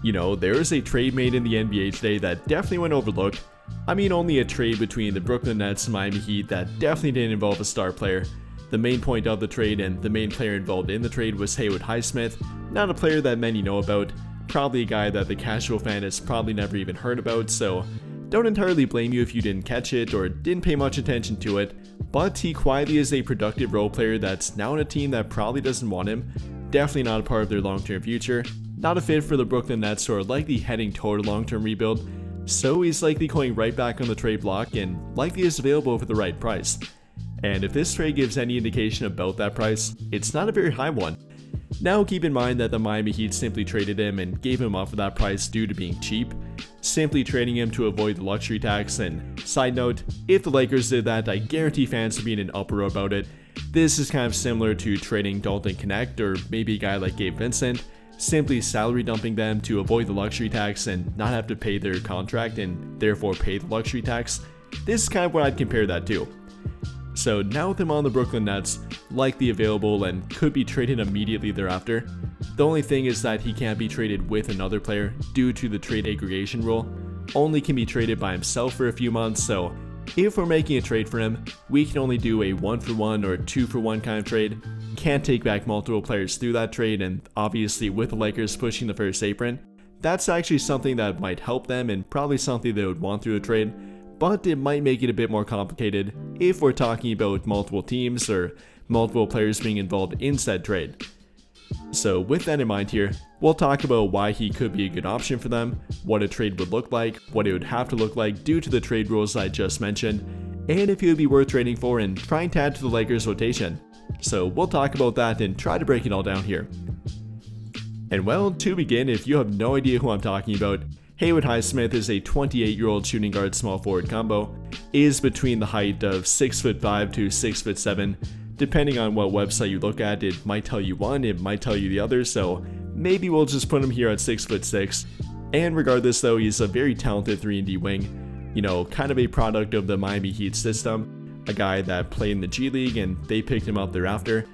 You know, there is a trade made in the NBA today that definitely went overlooked. I mean, only a trade between the Brooklyn Nets and Miami Heat that definitely didn't involve a star player. The main point of the trade and the main player involved in the trade was Highsmith, not a player that many know about, probably a guy that the casual fan has probably never even heard about, so don't entirely blame you if you didn't catch it or didn't pay much attention to it, but he quietly is a productive role player that's now on a team that probably doesn't want him, definitely not a part of their long-term future, not a fit for the Brooklyn Nets who are likely heading toward a long-term rebuild, so he's likely going right back on the trade block and likely is available for the right price. And if this trade gives any indication about that price, it's not a very high one. Now keep in mind that the Miami Heat simply traded him and gave him up for that price due to being cheap, simply trading him to avoid the luxury tax, and side note, if the Lakers did that, I guarantee fans would be in an uproar about it. This is kind of similar to trading Dalton Connect or maybe a guy like Gabe Vincent, simply salary dumping them to avoid the luxury tax and not have to pay their contract and therefore pay the luxury tax. This is kind of what I'd compare that to. So now with him on the Brooklyn Nets, likely available and could be traded immediately thereafter. The only thing is that he can't be traded with another player due to the trade aggregation rule. Only can be traded by himself for a few months, so if we're making a trade for him, we can only do a 1-for-1 or 2-for-1 kind of trade. Can't take back multiple players through that trade, and obviously with the Lakers pushing the first apron, that's actually something that might help them and probably something they would want through a trade, but it might make it a bit more complicated if we're talking about multiple teams or multiple players being involved in said trade. So with that in mind here, we'll talk about why he could be a good option for them, what a trade would look like, what it would have to look like due to the trade rules I just mentioned, and if he would be worth trading for and trying to add to the Lakers rotation. So we'll talk about that and try to break it all down here. And well, to begin, if you have no idea who I'm talking about, Highsmith is a 28-year-old shooting guard small forward combo, is between the height of 6'5" to 6'7". Depending on what website you look at, it might tell you one, it might tell you the other, so maybe we'll just put him here at 6'6". And regardless though, he's a very talented 3&D wing, you know, kind of a product of the Miami Heat system, a guy that played in the G League and they picked him up thereafter,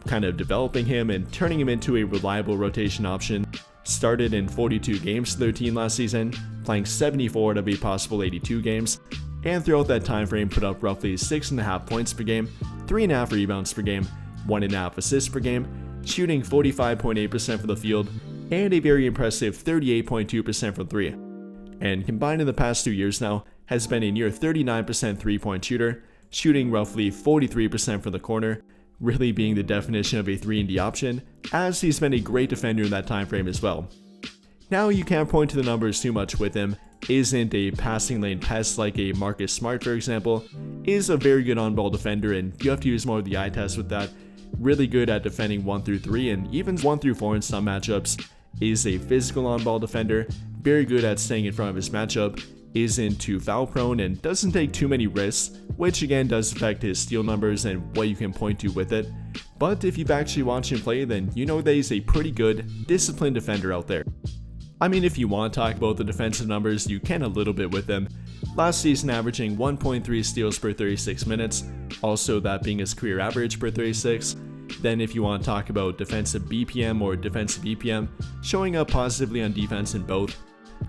kind of developing him and turning him into a reliable rotation option. Started in 42 games for their team last season, playing 74 out of a possible 82 games, and throughout that time frame put up roughly 6.5 points per game, 3.5 rebounds per game, 1.5 assists per game, shooting 45.8% from the field, and a very impressive 38.2% from 3. And combined in the past 2 years now, has been a near 39% 3-point shooter, shooting roughly 43% from the corner, really being the definition of a 3&D option, as he's been a great defender in that time frame as well. Now you can't point to the numbers too much with him, isn't a passing lane pest like a Marcus Smart for example, is a very good on-ball defender and you have to use more of the eye test with that, really good at defending 1 through 3 and even 1 through 4 in some matchups, is a physical on-ball defender, very good at staying in front of his matchup, isn't too foul prone and doesn't take too many risks, which again does affect his steal numbers and what you can point to with it, but if you've actually watched him play then you know that he's a pretty good, disciplined defender out there. I mean, if you want to talk about the defensive numbers, you can a little bit with him. Last season averaging 1.3 steals per 36 minutes, also that being his career average per 36. Then if you want to talk about defensive BPM or defensive EPM, showing up positively on defense in both.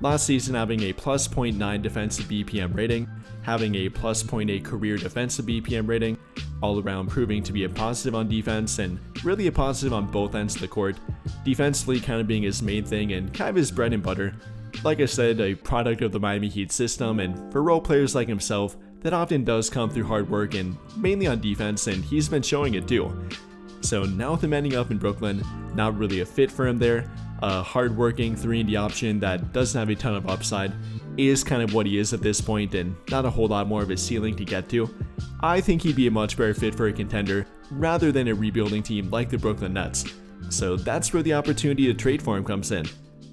Last season having a plus 0.9 defensive BPM rating, having a plus 0.8 career defensive BPM rating, all around proving to be a positive on defense and really a positive on both ends of the court, defensively kind of being his main thing and kind of his bread and butter. Like I said, a product of the Miami Heat system, and for role players like himself, that often does come through hard work and mainly on defense, and he's been showing it too. So now with him ending up in Brooklyn, not really a fit for him there, a hard-working 3&D option that doesn't have a ton of upside, is kind of what he is at this point and not a whole lot more of a ceiling to get to. I think he'd be a much better fit for a contender rather than a rebuilding team like the Brooklyn Nets. So that's where the opportunity to trade for him comes in.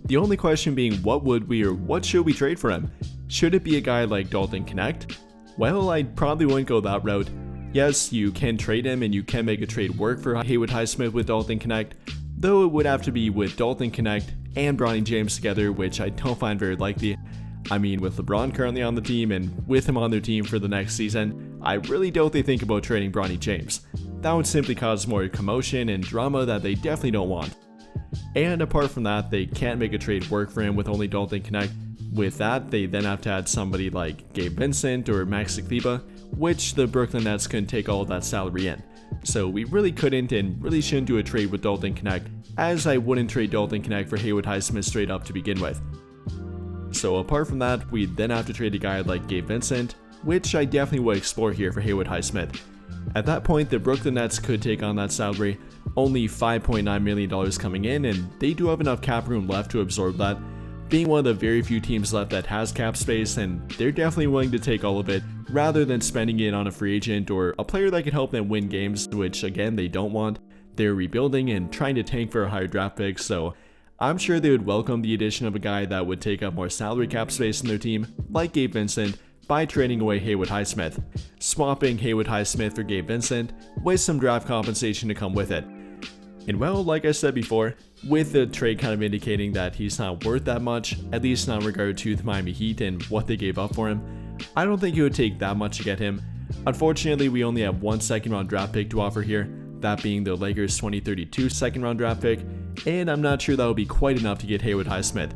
The only question being, what would we or what should we trade for him? Should it be a guy like Dalton Connect? Well, I probably wouldn't go that route. Yes, you can trade him and you can make a trade work for Highsmith with Dalton Connect, though it would have to be with Dalton Connect and Bronny James together, which I don't find very likely. I mean, with LeBron currently on the team and with him on their team for the next season, I really doubt they think about trading Bronny James. That would simply cause more commotion and drama that they definitely don't want. And apart from that, they can't make a trade work for him with only Dalton Knecht. With that, they then have to add somebody like Gabe Vincent or Max Kleba, which the Brooklyn Nets couldn't take all of that salary in. So we really couldn't and really shouldn't do a trade with Dalton Knecht, as I wouldn't trade Dalton Knecht for Haywood Highsmith straight up to begin with. So apart from that, we'd then have to trade a guy like Gabe Vincent, which I definitely would explore here for Haywood Highsmith. At that point, the Brooklyn Nets could take on that salary, only $5.9 million coming in, and they do have enough cap room left to absorb that, being one of the very few teams left that has cap space, and they're definitely willing to take all of it rather than spending it on a free agent or a player that can help them win games, which again they don't want. They're rebuilding and trying to tank for a higher draft pick, so I'm sure they would welcome the addition of a guy that would take up more salary cap space in their team, like Gabe Vincent, by trading away Haywood Highsmith, swapping Haywood Highsmith for Gabe Vincent with some draft compensation to come with it. And well, like I said before, with the trade kind of indicating that he's not worth that much, at least not in regard to the Miami Heat and what they gave up for him, I don't think it would take that much to get him. Unfortunately, we only have one second-round draft pick to offer here, that being the Lakers' 2032 second-round draft pick, and I'm not sure that will be quite enough to get Haywood Highsmith.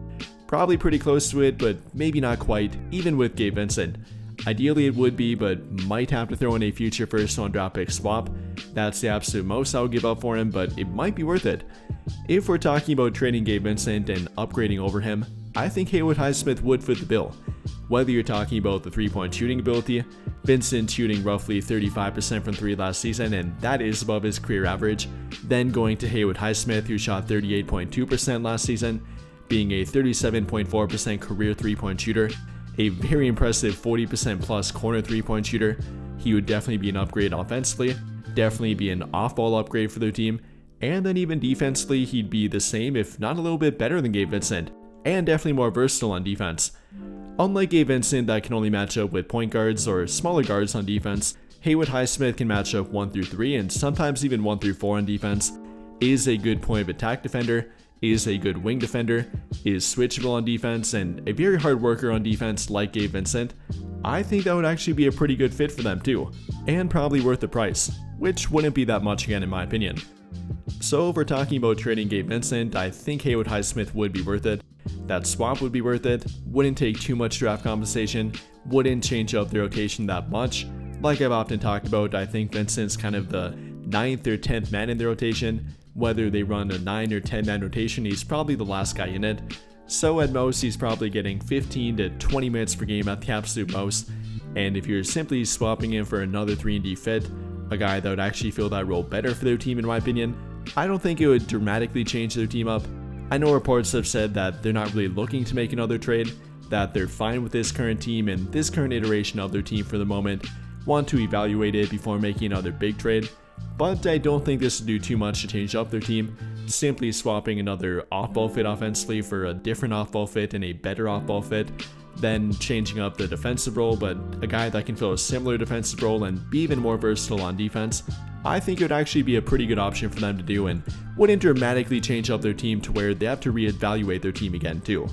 Probably pretty close to it, but maybe not quite, even with Gabe Vincent. Ideally it would be, but might have to throw in a future first-round draft pick swap. That's the absolute most I would give up for him, but it might be worth it. If we're talking about trading Gabe Vincent and upgrading over him, I think Haywood Highsmith would fit the bill. Whether you're talking about the three-point shooting ability, Vincent shooting roughly 35% from 3 last season, and that is above his career average, then going to Haywood Highsmith, who shot 38.2% last season, being a 37.4% career 3-point shooter, a very impressive 40% plus corner 3-point shooter. He would definitely be an upgrade offensively, definitely be an off-ball upgrade for their team, and then even defensively he'd be the same if not a little bit better than Gabe Vincent, and definitely more versatile on defense. Unlike Gabe Vincent that can only match up with point guards or smaller guards on defense, Haywood Highsmith can match up 1 through 3 and sometimes even 1 through 4 on defense, is a good point of attack defender, is a good wing defender, is switchable on defense, and a very hard worker on defense like Gabe Vincent. I think that would actually be a pretty good fit for them too, and probably worth the price, which wouldn't be that much again in my opinion. So if we're talking about trading Gabe Vincent, I think Haywood Highsmith would be worth it. That swap would be worth it, wouldn't take too much draft compensation, wouldn't change up the rotation that much. Like I've often talked about, I think Vincent's kind of the 9th or 10th man in the rotation. Whether they run a 9 or 10 man rotation, he's probably the last guy in it. So at most, he's probably getting 15 to 20 minutes per game at the absolute most. And if you're simply swapping him for another 3&D fit, a guy that would actually fill that role better for their team in my opinion, I don't think it would dramatically change their team up. I know reports have said that they're not really looking to make another trade, that they're fine with this current team and this current iteration of their team for the moment, want to evaluate it before making another big trade. But I don't think this would do too much to change up their team. Simply swapping another off-ball fit offensively for a different off-ball fit and a better off-ball fit, then changing up the defensive role, but a guy that can fill a similar defensive role and be even more versatile on defense, I think it would actually be a pretty good option for them to do and wouldn't dramatically change up their team to where they have to reevaluate their team again too.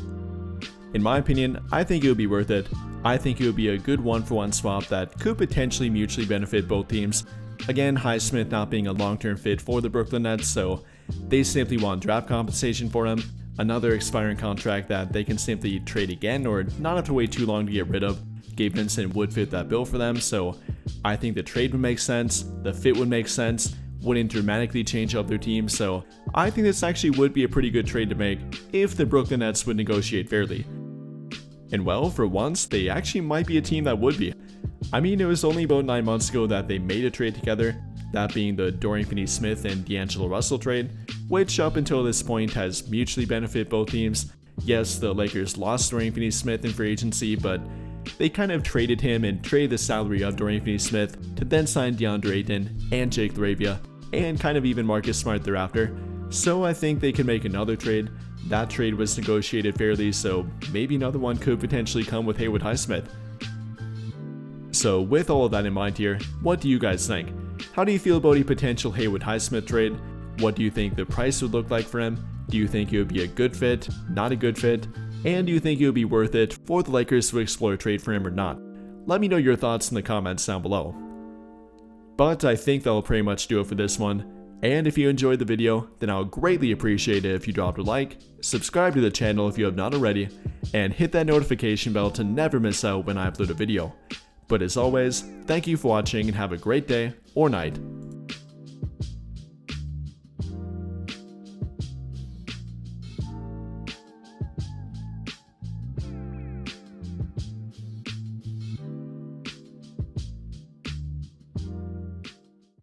In my opinion, I think it would be worth it. I think it would be a good one-for-one swap that could potentially mutually benefit both teams. Again, Highsmith not being a long-term fit for the Brooklyn Nets, so they simply want draft compensation for him, another expiring contract that they can simply trade again or not have to wait too long to get rid of. Gabe Vincent would fit that bill for them, so I think the trade would make sense, the fit would make sense, wouldn't dramatically change up their team, so I think this actually would be a pretty good trade to make if the Brooklyn Nets would negotiate fairly. And well, for once, they actually might be a team that would be. I mean, it was only about 9 months ago that they made a trade together, that being the Dorian Finney-Smith and D'Angelo Russell trade, which up until this point has mutually benefited both teams. Yes, the Lakers lost Dorian Finney-Smith in free agency, but they kind of traded him and traded the salary of Dorian Finney-Smith to then sign DeAndre Ayton and Jake LaRavia, and kind of even Marcus Smart thereafter. So I think they could make another trade. That trade was negotiated fairly, so maybe another one could potentially come with Haywood Highsmith. So with all of that in mind here, what do you guys think? How do you feel about a potential Haywood Highsmith trade? What do you think the price would look like for him? Do you think it would be a good fit, not a good fit? And do you think it would be worth it for the Lakers to explore a trade for him or not? Let me know your thoughts in the comments down below. But I think that'll pretty much do it for this one. And if you enjoyed the video, then I'll greatly appreciate it if you dropped a like, subscribe to the channel if you have not already, and hit that notification bell to never miss out when I upload a video. But as always, thank you for watching and have a great day or night.